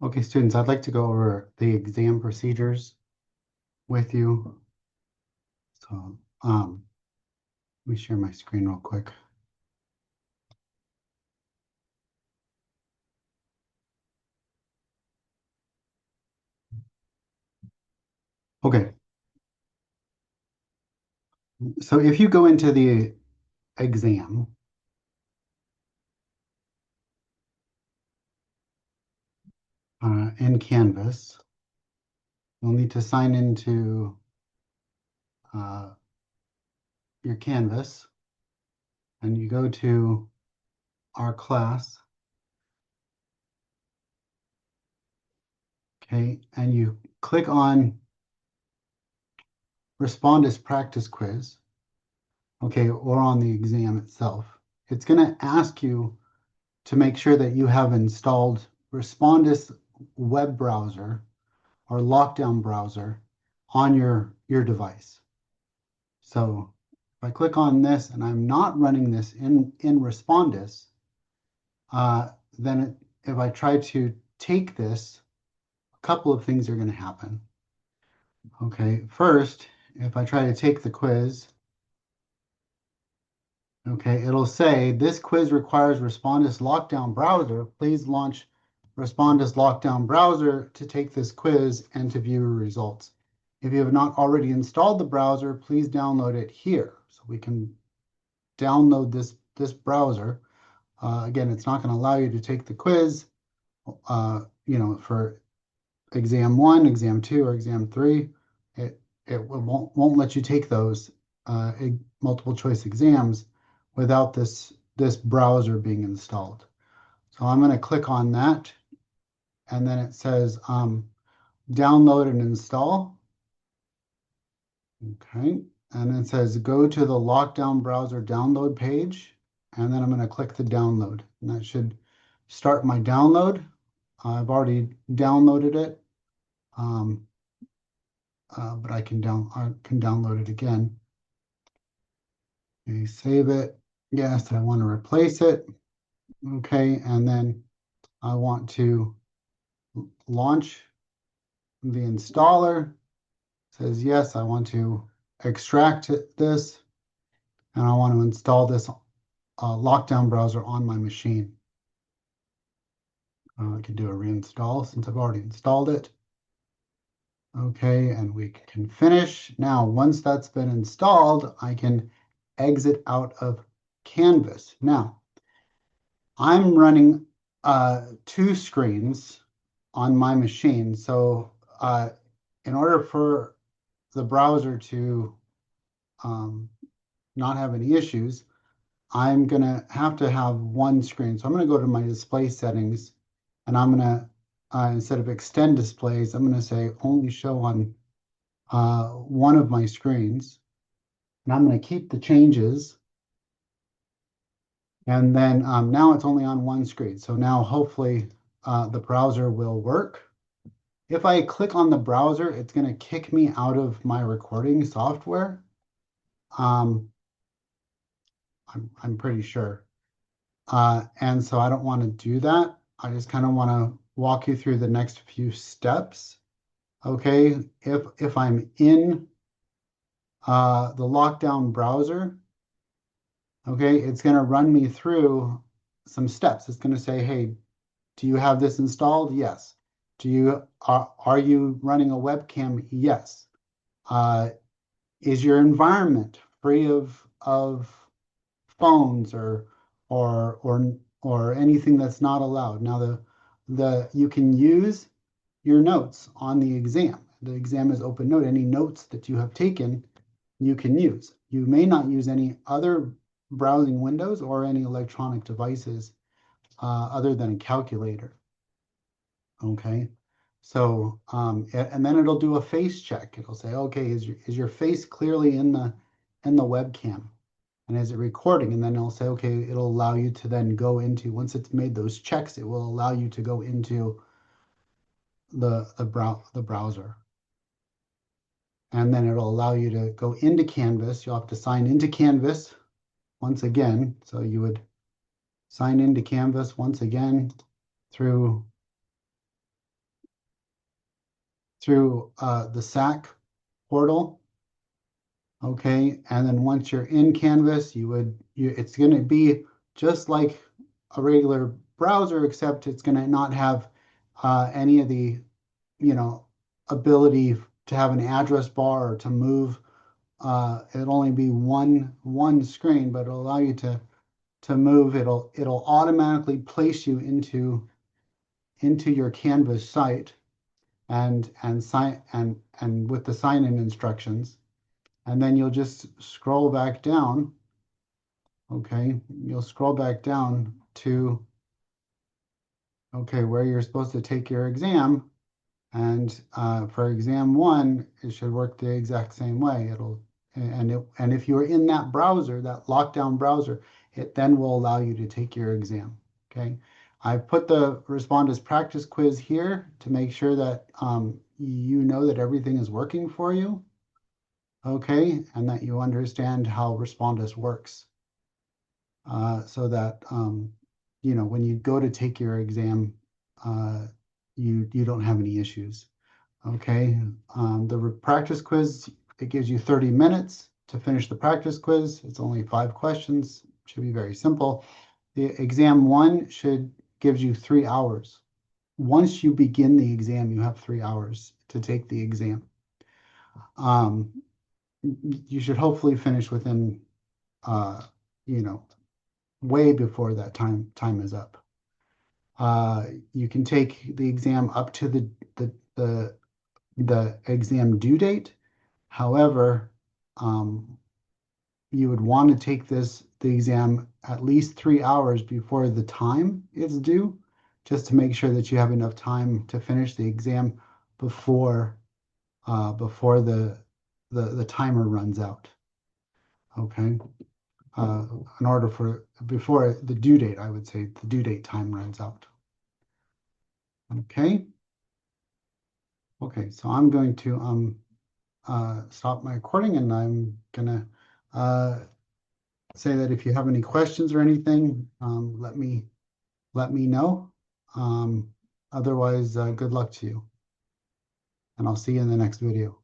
Okay, students, I'd like to go over the exam procedures with you. So, let me share my screen real quick. Okay, so if you go into the exam, in Canvas, you'll need to sign into uh, your Canvas, and you go to our class, okay, and you click on Respondus practice quiz, okay, or on the exam itself. It's going to ask you to make sure that you have installed Respondus web browser or lockdown browser on your device. So if I click on this and I'm not running this in Respondus, then if I try to take this, a couple of things are going to happen. Okay, first, if I try to take the quiz, okay, it'll say this quiz requires Respondus lockdown browser. Please launch Respondus lockdown browser to take this quiz and to view results. If you have not already installed the browser, please download it here. So we can download this browser. Again, it's not going to allow you to take the quiz, for exam 1, exam 2, or exam 3. It won't let you take those multiple choice exams without this browser being installed. So I'm going to click on that, and then it says download and install. Okay, and it says go to the lockdown browser download page, and then I'm going to click the download, and that should start my download. I've already downloaded it, but I can download it again. Okay, save it. Yes, I want to replace it. Okay, and then I want to launch the installer. It says yes, I want to extract this, and I want to install this lockdown browser on my machine. I can do a reinstall since I've already installed it. Okay, and we can finish. Now, once that's been installed, I can exit out of Canvas. Now, I'm running two screens on my machine. So in order for the browser to not have any issues, I'm going to have one screen. So I'm going to go to my display settings, and I'm going to, instead of extend displays, I'm going to say only show on one of my screens. And I'm going to keep the changes. And then now it's only on one screen. So now hopefully the browser will work. If I click on the browser, it's going to kick me out of my recording software. I'm pretty sure. And so I don't want to do that. I just kind of want to walk you through the next few steps. Okay, if I'm in the lockdown browser, okay, it's going to run me through some steps. It's going to say, hey, do you have this installed? Yes. Are you running a webcam? Yes. Is your environment free of phones or anything that's not allowed? Now you can use your notes on the exam. The exam is open note. Any notes that you have taken, you can use. You may not use any other browsing windows or any electronic devices other than a calculator. Okay. So, and then it'll do a face check. It'll say, okay, is your face clearly in the webcam? And is it recording? And then it'll say, okay, it'll allow you to then go into, once it's made those checks, it will allow you to go into the browser. And then it'll allow you to go into Canvas. You'll have to sign into Canvas once again. So you would sign into Canvas once again through through the SAC portal. Okay, and then once you're in Canvas, it's going to be just like a regular browser, except it's going to not have any of the, ability to have an address bar or to move. It'll only be one screen, but it'll allow you to move. It'll automatically place you into your Canvas site and with the sign-in instructions. And then you'll just scroll back down. Okay, you'll scroll back down to where you're supposed to take your exam. And for exam 1, it should work the exact same way. And if you're in that browser, that lockdown browser, it then will allow you to take your exam. Okay, I've put the Respondus practice quiz here to make sure that you know that everything is working for you. Okay, and that you understand how Respondus works, so that when you go to take your exam, you don't have any issues. Okay, the practice quiz, it gives you 30 minutes to finish the practice quiz. It's only 5 questions, should be very simple. The exam 1 gives you 3 hours. Once you begin the exam, you have 3 hours to take the exam. You should hopefully finish within, way before that time is up. You can take the exam up to the exam due date. However, you would want to take the exam at least 3 hours before the time is due, just to make sure that you have enough time to finish the exam before the timer runs out. Okay. In order before the due date, I would say the due date time runs out. Okay. Okay, so I'm going to stop my recording, and I'm gonna say that if you have any questions or anything, let me know. Otherwise, good luck to you, and I'll see you in the next video.